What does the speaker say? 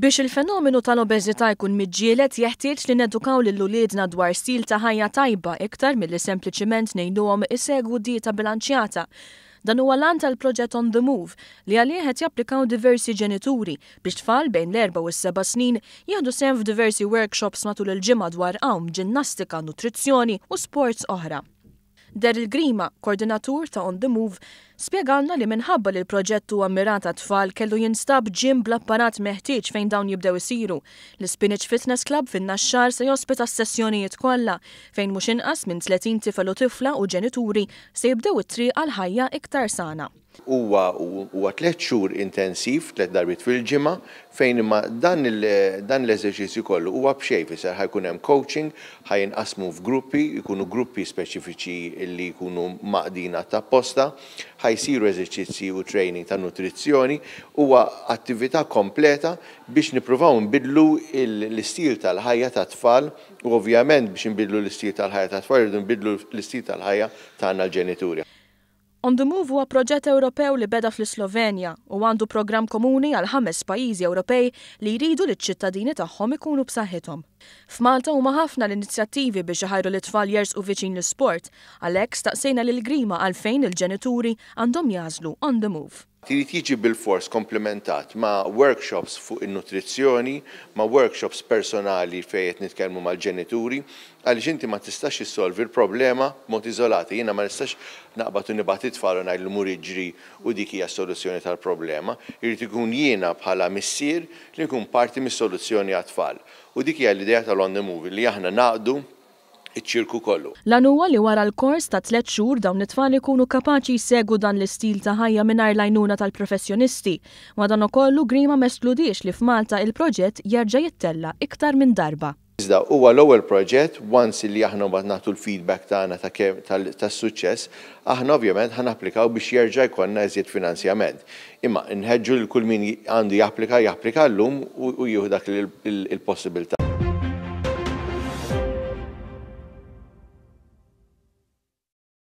Biex il-fenomenu tal-obeżità jkun miġġieled jeħtieġ li nedukaw lil uliedna dwar stil ta' ħajja tajba iktar milli sempliċiment ngħinuhom isegwu dieta bilanċjata. Dan huwa lan tal-proġett On the Move li għalih qed japplikaw diversi ġenituri biex tfal bejn l-4 u s-7 snin jieħdu sehem f'diversi workshops matul il-ġimgħa dwar hawn, ġinnastika, nutrizzjoni u sports oħra. Daryl Grima, koordinatur ta' On the Move, spjegalna li minħabba li l-proġett huwa mirat tfal kellu jinstab ġim bl-apparat meħtieġ fejn dawn jibdew isiru. L-Spinach Fitness Club fin-Naxxar se jospita s-sessjonijiet kollha fejn mhux inqas minn 30 tifel u tifla u ġenituri se jibdew it-triq għal ħajja iktar sana. Huwa 3 xhur intensiv, 3 darbit fil-ġimgħa, fejn imma dan l-eżerċizzju kollu huwa b'xejn fisser ħajkun hemm coaching, ħajinqasmu f'gruppi, jkunu gruppi speċifiċi li jkunu maqdina ta' posta, ħajsiru eżerċizzi u training ta' nutrizzjoni, huwa attività kompleta biex nippruvaw nbidlu l-istil tal-ħajja ta' tfal u ovvjament biex nbidlu l-istil tal-ħajja ta' tfal irridu nbidlu l-istil tal-ħajja tagħna l-ġenituri. On the Move huwa proġett Ewropew li beda fl-Slovenja u għandu programm komuni għal 5 pajjiżi Ewropej li jridu li ċ-ċittadini tagħhom ikunu b'saħħithom. F'Malta huma ħafna l-inizjattivi biex iħajru l-itfal jersqu viċin l-isport, għalhekk staqsejna lil Grima għalfejn il-ġenituri għandhom jażlu On the Move. Trid jiġi bil-fors komplementat ma' workshops fuq in-nutrizzjoni, ma' workshops personali fejn qed nitkellmu mal-ġenituri, għaliex inti ma tistax issolvi l-problema mod iżolati. Jiena ma nistax naqbad u nibgħat it-tfal u ngħidlu mur iġri u dik hija s-soluzzjoni tal-problema. Irid ikun jiena bħala missier li nkun parti mis-soluzzjoni għat-tfal. U dik hija l-idea tal-On the Move li aħna naqdu iċ-ċirku kollu. Lan huwa li wara l-kors ta' 3 xhur dawn it-tfal ikunu kapaċi jsegwu dan l-istil ta' ħajja mingħajr l-għajnuna tal-professjonisti. Madankollu Grima ma eskludix li f'Malta il-proġett jerġa' jittella iktar minn darba. Iżda huwa l-ewwel proġett once li aħna mbagħad nagħtu l-feedback tagħna tas-suċċess, aħna ovvjament ħanapplikaw biex jerġa' jkollna iżjed finanzjament. Imma nħeġġu lil kull min għandu japplika llum u jieħu dak il-possibilità.